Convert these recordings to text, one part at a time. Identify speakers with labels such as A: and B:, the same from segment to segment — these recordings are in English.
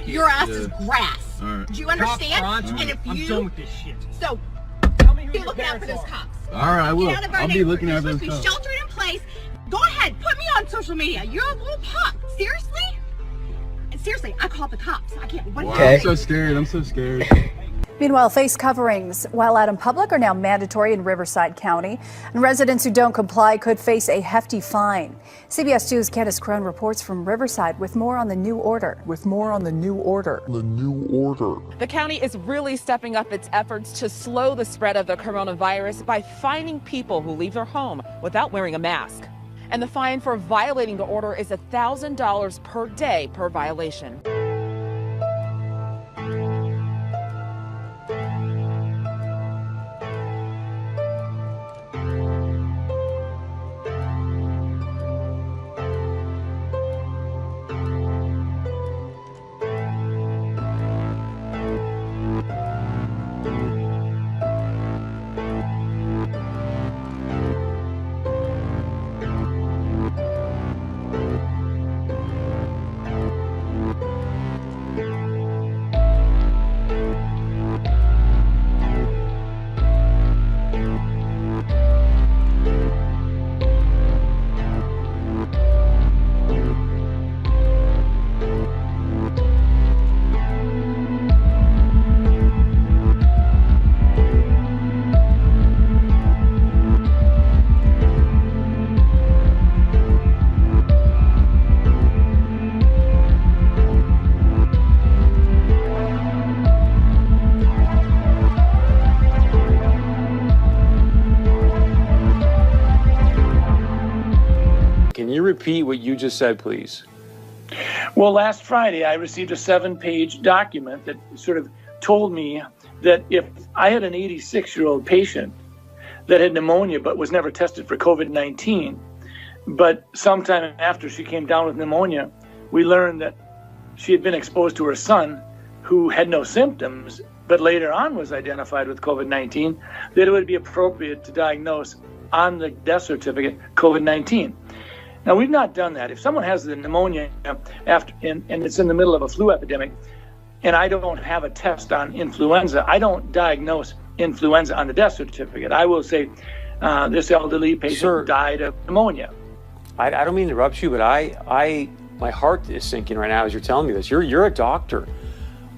A: Your ass is grass.
B: Right.
A: Do you understand? And if
C: I'm
A: you
C: done with this shit.
A: so
C: Tell me who
A: be
C: your
A: looking out for
C: parents
A: those
C: are.
A: cops.
B: All right, I will.
A: Get out of our
B: I'll be
A: neighborhood.
B: looking
A: You're
B: at those
A: supposed to be
B: cops.
A: sheltered in place. Go ahead, put me on social media. You're a little pup. Seriously? Seriously, I called the cops. I can't. What?
B: Wow,
D: Okay.
B: I'm so scared. I'm so scared.
E: Meanwhile, face coverings while out in public are now mandatory in Riverside County, and residents who don't comply could face a hefty fine. CBS 2's Candace Crone reports from Riverside with more on the new order.
F: The county is really stepping up its efforts to slow the spread of the coronavirus by fining people who leave their home without wearing a mask. And the fine for violating the order is $1,000 per day per violation.
G: Can you repeat what you just said, please?
H: Well, last Friday, I received a 7-page document that sort of told me that if I had an 86-year-old patient that had pneumonia but was never tested for COVID-19, but sometime after she came down with pneumonia, we learned that she had been exposed to her son who had no symptoms, but later on was identified with COVID-19, that it would be appropriate to diagnose on the death certificate COVID-19. Now, we've not done that. If someone has the pneumonia after and it's in the middle of a flu epidemic, and I don't have a test on influenza, I don't diagnose influenza on the death certificate. I will say this elderly patient died of pneumonia.
G: I don't mean to interrupt you, but my heart is sinking right now as you're telling me this. You're a doctor.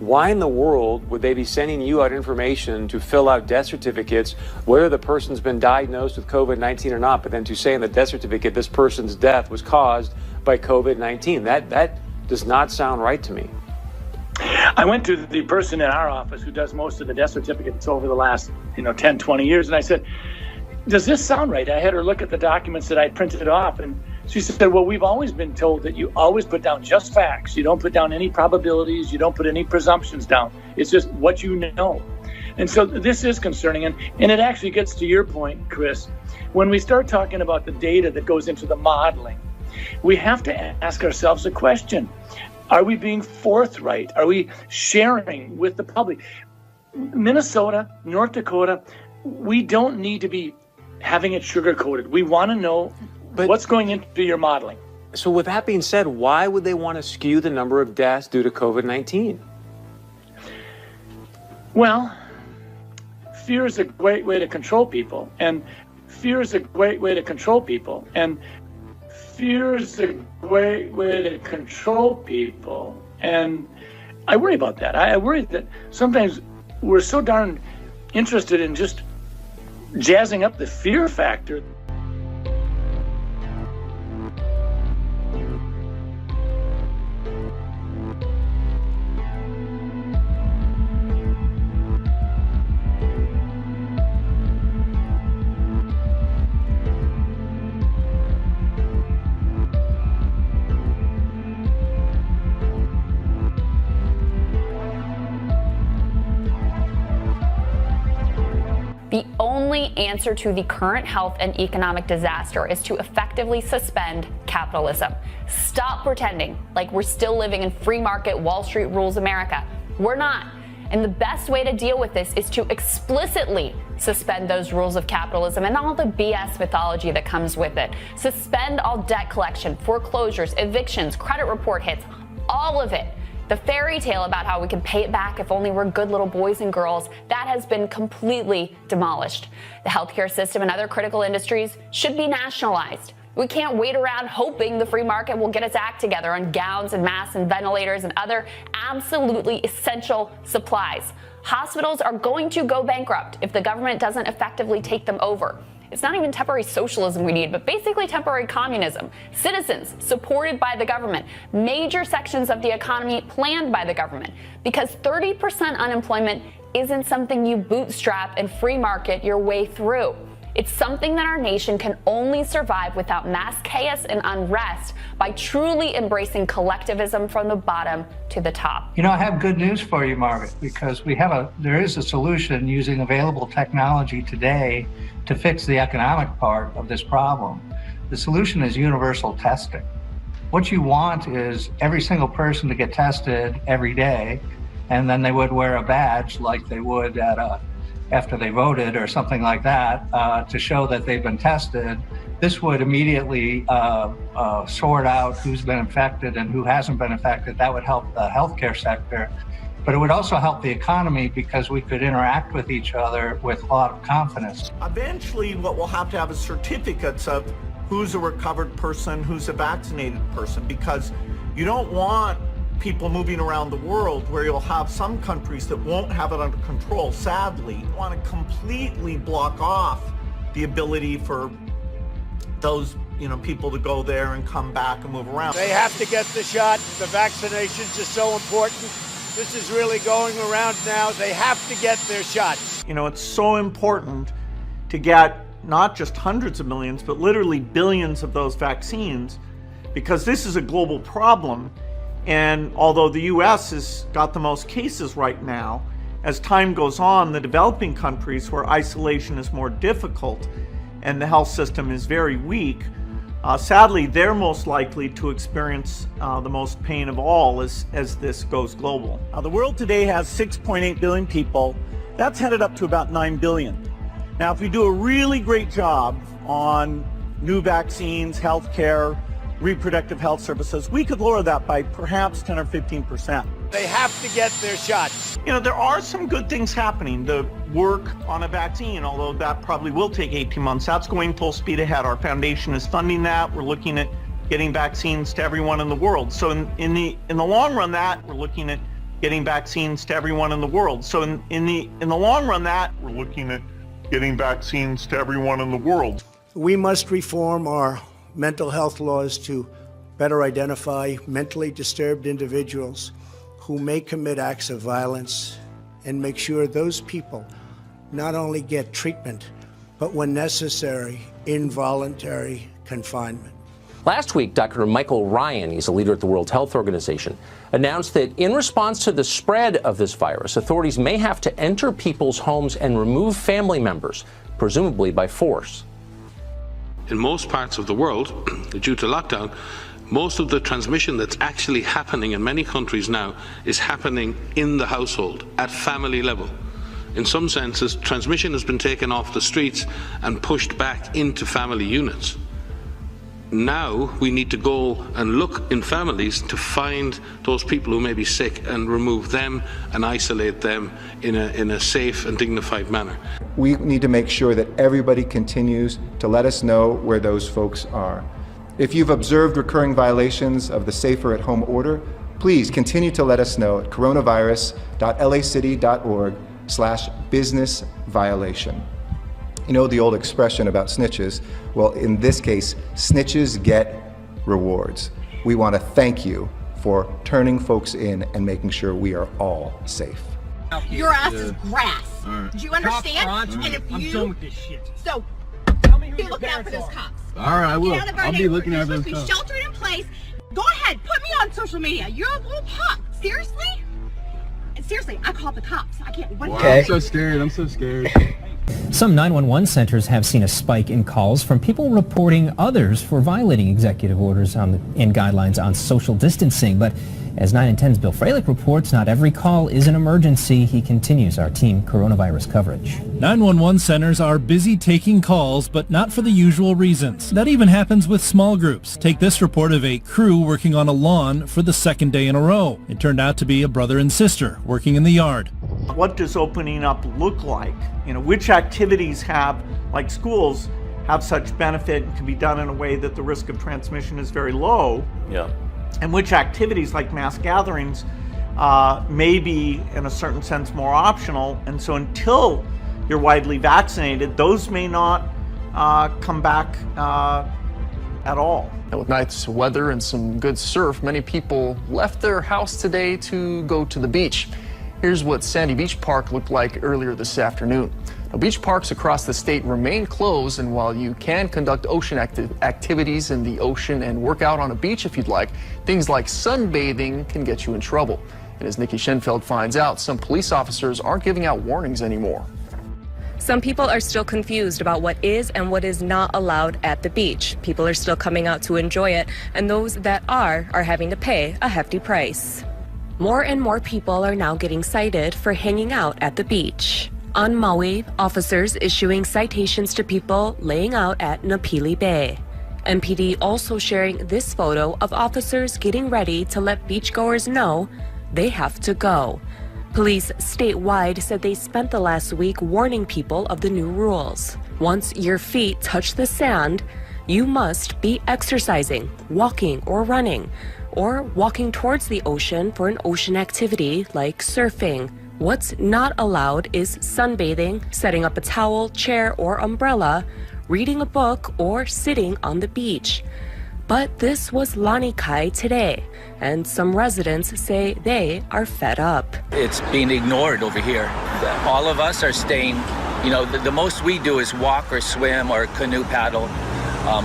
G: Why in the world would they be sending you out information to fill out death certificates, whether the person's been diagnosed with COVID-19 or not, but then to say in the death certificate this person's death was caused by COVID-19? That does not sound right to me.
H: I went to the person in our office who does most of the death certificates over the last 10, 20 years, and I said, does this sound right? I had her look at the documents that I printed off, and she said, well, we've always been told that you always put down just facts. You don't put down any probabilities. You don't put any presumptions down. It's just what you know. And so this is concerning. And it actually gets to your point, Chris. When we start talking about the data that goes into the modeling, we have to ask ourselves a question. Are we being forthright? Are we sharing with the public? Minnesota, North Dakota, we don't need to be having it sugar-coated. We want to know what's going into your modeling.
G: So with that being said, why would they want to skew the number of deaths due to COVID-19?
H: Well, fear is a great way to control people. And fear is a great way to control people. And fear is a great way to control people. And I worry about that. I worry that sometimes we're so darn interested in just jazzing up the fear factor.
I: The only answer to the current health and economic disaster is to effectively suspend capitalism. Stop pretending like we're still living in free market, Wall Street rules America. We're not. And the best way to deal with this is to explicitly suspend those rules of capitalism and all the BS mythology that comes with it. Suspend all debt collection, foreclosures, evictions, credit report hits, all of it. The fairy tale about how we can pay it back if only we're good little boys and girls, that has been completely demolished. The healthcare system and other critical industries should be nationalized. We can't wait around hoping the free market will get its act together on gowns and masks and ventilators and other absolutely essential supplies. Hospitals are going to go bankrupt if the government doesn't effectively take them over. It's not even temporary socialism we need, but basically temporary communism. Citizens supported by the government, major sections of the economy planned by the government. Because 30% unemployment isn't something you bootstrap and free market your way through. It's something that our nation can only survive without mass chaos and unrest by truly embracing collectivism from the bottom to the top.
B: You know, I have good news for you, Margaret, because there is a solution using available technology today to fix the economic part of this problem. The solution is universal testing. What you want is every single person to get tested every day, and then they would wear a badge like they would after they voted or something like that to show that they've been tested. This would immediately sort out who's been infected and who hasn't been infected. That would help the healthcare sector, but it would also help the economy because we could interact with each other with a lot of confidence.
C: Eventually, what we'll have to have is certificates of who's a recovered person, who's a vaccinated person, because you don't want people moving around the world where you'll have some countries that won't have it under control. Sadly, you want to completely block off the ability for those people to go there and come back and move around.
D: They have to get the shot. The vaccinations are so important. This is really going around now. They have to get their shots.
C: It's so important to get not just hundreds of millions, but literally billions of those vaccines, because this is a global problem. And although the US has got the most cases right now, as time goes on, the developing countries where isolation is more difficult and the health system is very weak, sadly, they're most likely to experience the most pain of all as this goes global. The world today has 6.8 billion people. That's headed up to about 9 billion. Now, if we do a really great job on new vaccines, healthcare, reproductive health services, we could lower that by perhaps 10 or 15%.
D: They have to get their shots.
C: There are some good things happening. The work on a vaccine, although that probably will take 18 months, that's going full speed ahead. Our foundation is funding that. We're looking at getting vaccines to everyone in the world. So in the long run, we're looking at getting vaccines to everyone in the world. So in the long run, we're looking at getting vaccines to everyone in the world.
J: We must reform our mental health laws to better identify mentally disturbed individuals who may commit acts of violence and make sure those people not only get treatment, but when necessary, involuntary confinement.
K: Last week, Dr. Michael Ryan, he's a leader at the World Health Organization, announced that in response to the spread of this virus, authorities may have to enter people's homes and remove family members, presumably by force.
L: In most parts of the world, due to lockdown, most of the transmission that's actually happening in many countries now is happening in the household, at family level. In some senses, transmission has been taken off the streets and pushed back into family units. Now we need to go and look in families to find those people who may be sick and remove them and isolate them in a safe and dignified manner.
M: We need to make sure that everybody continues to let us know where those folks are. If you've observed recurring violations of the Safer at Home order, please continue to let us know at coronavirus.lacity.org/business violation. You know the old expression about snitches? Well, in this case, snitches get rewards. We want to thank you for turning folks in and making sure we are all safe.
A: Your ass is grass.
N: Right.
A: Do you understand?
N: Right.
A: And if
N: I'm
A: you
N: done with this shit.
A: So
N: Tell me who
A: be
N: your
A: looking out for
N: parents
A: those
N: are.
A: cops.
N: All right, I will.
A: Get out of our
N: I'll be
A: neighborhood.
N: looking at
A: You're
N: those
A: supposed to be
N: cops.
A: sheltered in place. Go ahead, put me on social media. You're a little pup. Seriously? Seriously, I called the cops. I can't. What
N: Wow,
A: do you
N: I'm so scared. I'm so scared. Some 911 centers have seen a spike in calls from people reporting others for violating executive orders and guidelines on social distancing. But as 9 and 10's Bill Fralick reports, not every call is an emergency. He continues our team coronavirus coverage.
O: 911 centers are busy taking calls, but not for the usual reasons. That even happens with small groups. Take this report of a crew working on a lawn for the second day in a row. It turned out to be a brother and sister working in the yard.
C: What does opening up look like? Which activities have, like schools, have such benefit and can be done in a way that the risk of transmission is very low?
G: Yeah.
C: And which activities, like mass gatherings, may be, in a certain sense, more optional. And so until you're widely vaccinated, those may not come back at all.
P: With nice weather and some good surf, many people left their house today to go to the beach. Here's what Sandy Beach Park looked like earlier this afternoon. Now, beach parks across the state remain closed, and while you can conduct ocean activities in the ocean and work out on a beach if you'd like, things like sunbathing can get you in trouble. And as Nikki Schenfeld finds out, some police officers aren't giving out warnings anymore.
Q: Some people are still confused about what is and what is not allowed at the beach. People are still coming out to enjoy it, and those that are having to pay a hefty price. More and more people are now getting cited for hanging out at the beach. On Maui, officers issuing citations to people laying out at Napili Bay. MPD also sharing this photo of officers getting ready to let beachgoers know they have to go. Police statewide said they spent the last week warning people of the new rules. Once your feet touch the sand, you must be exercising, walking or running, or walking towards the ocean for an ocean activity like surfing. What's not allowed is sunbathing, setting up a towel, chair, or umbrella, reading a book, or sitting on the beach. But this was Lanikai today, and some residents say they are fed up.
R: It's being ignored over here. All of us are staying, the most we do is walk or swim or canoe paddle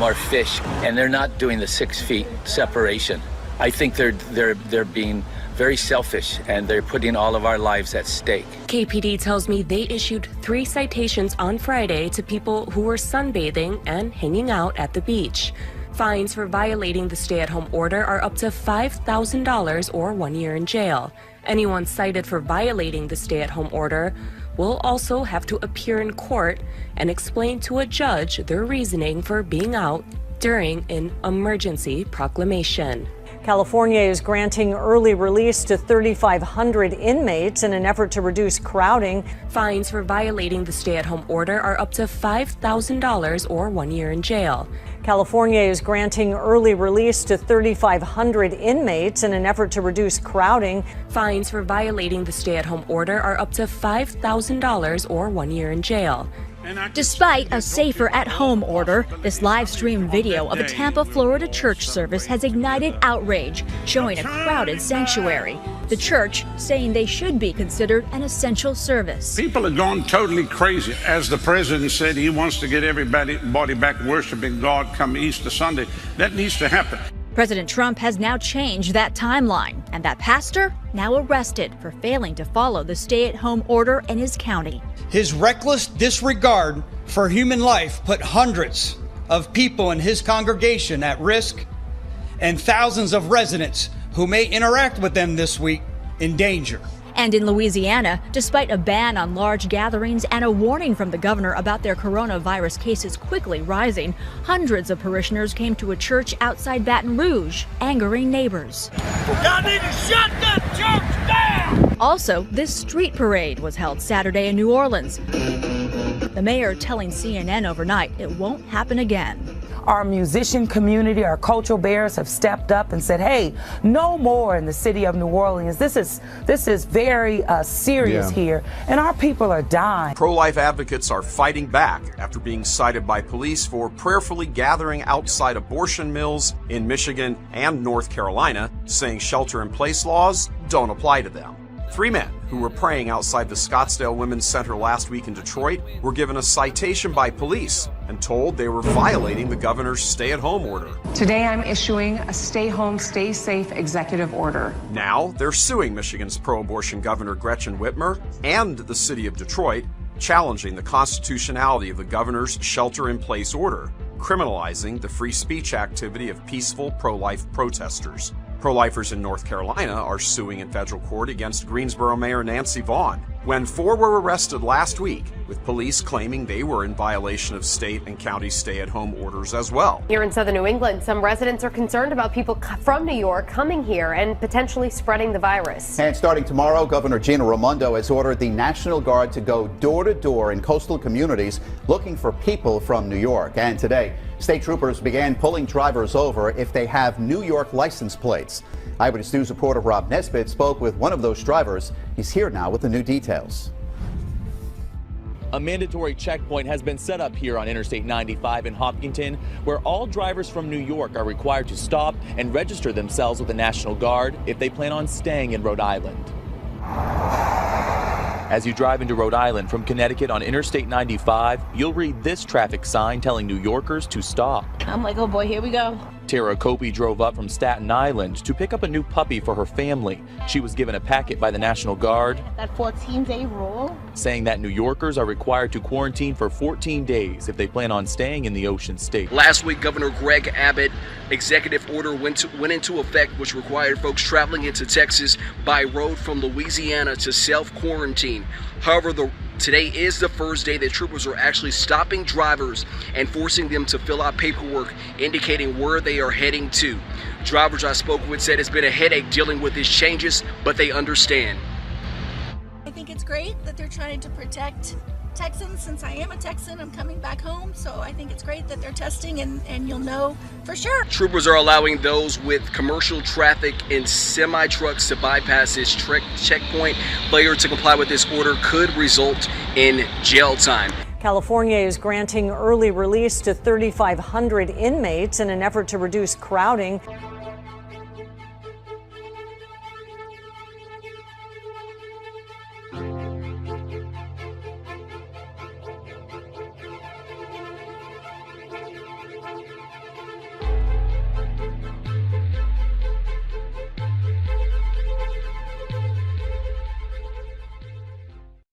R: or fish, and they're not doing the 6 feet separation. I think they're being very selfish, and they're putting all of our lives at stake.
Q: KPD tells me they issued 3 citations on Friday to people who were sunbathing and hanging out at the beach. Fines for violating the stay-at-home order are up to $5,000 or 1 year in jail. Anyone cited for violating the stay-at-home order will also have to appear in court and explain to a judge their reasoning for being out during an emergency proclamation.
S: California is granting early release to 3,500 inmates in an effort to reduce crowding.
Q: Fines for violating the stay-at-home order are up to $5,000 or 1 year in jail.
S: California is granting early release to 3,500 inmates in an effort to reduce crowding.
Q: Fines for violating the stay-at-home order are up to $5,000 or 1 year in jail.
T: Despite a safer at-home order, this live-stream video of a Tampa, Florida church service has ignited outrage, showing a crowded sanctuary. The church saying they should be considered an essential service.
U: People have gone totally crazy. As the president said, he wants to get everybody back worshiping God come Easter Sunday. That needs to happen.
T: President Trump has now changed that timeline, and that pastor now arrested for failing to follow the stay-at-home order in his county.
V: His reckless disregard for human life put hundreds of people in his congregation at risk, and thousands of residents who may interact with them this week in danger.
T: And in Louisiana, despite a ban on large gatherings and a warning from the governor about their coronavirus cases quickly rising, hundreds of parishioners came to a church outside Baton Rouge, angering neighbors.
W: Y'all need to shut that church down!
T: Also, this street parade was held Saturday in New Orleans. The mayor telling CNN overnight it won't happen again.
X: Our musician community, our cultural bearers have stepped up and said, hey, no more in the city of New Orleans. This is very serious here, and our people are dying.
Y: Pro-life advocates are fighting back after being cited by police for prayerfully gathering outside abortion mills in Michigan and North Carolina, saying shelter-in-place laws don't apply to them. 3 men who were praying outside the Scottsdale Women's Center last week in Detroit were given a citation by police and told they were violating the governor's stay-at-home order.
Z: Today I'm issuing a stay-home, stay-safe executive order.
Y: Now they're suing Michigan's pro-abortion governor Gretchen Whitmer and the city of Detroit, challenging the constitutionality of the governor's shelter-in-place order, criminalizing the free speech activity of peaceful pro-life protesters. Pro-lifers in North Carolina are suing in federal court against Greensboro Mayor Nancy Vaughn, when 4 were arrested last week, with police claiming they were in violation of state and county stay-at-home orders as well.
B: Here in southern New England, some residents are concerned about people from New York coming here and potentially spreading the virus.
D: And starting tomorrow, Governor Gina Raimondo has ordered the National Guard to go door-to-door in coastal communities looking for people from New York. And today, state troopers began pulling drivers over if they have New York license plates. Eyewitness News reporter Rob Nesbitt spoke with one of those drivers. He's here now with the new details.
E: A mandatory checkpoint has been set up here on Interstate 95 in Hopkinton, where all drivers from New York are required to stop and register themselves with the National Guard if they plan on staying in Rhode Island. As you drive into Rhode Island from Connecticut on Interstate 95, you'll read this traffic sign telling New Yorkers to stop.
F: I'm like, oh boy, here we go.
E: Tara Copey drove up from Staten Island to pick up a new puppy for her family. She was given a packet by the National Guard,
F: That 14-day rule.
E: saying that New Yorkers are required to quarantine for 14 days if they plan on staying in the Ocean State.
H: Last week, Governor Greg Abbott executive order went into effect, which required folks traveling into Texas by road from Louisiana to self-quarantine. However, today is the first day that troopers are actually stopping drivers and forcing them to fill out paperwork indicating where they are heading to. Drivers I spoke with said it's been a headache dealing with these changes, but they understand.
I: I think it's great that they're trying to protect Texans. Since I am a Texan, I'm coming back home, so I think it's great that they're testing and you'll know for sure.
H: Troopers are allowing those with commercial traffic and semi-trucks to bypass this checkpoint. Failure to comply with this order could result in jail time.
S: California is granting early release to 3,500 inmates in an effort to reduce crowding.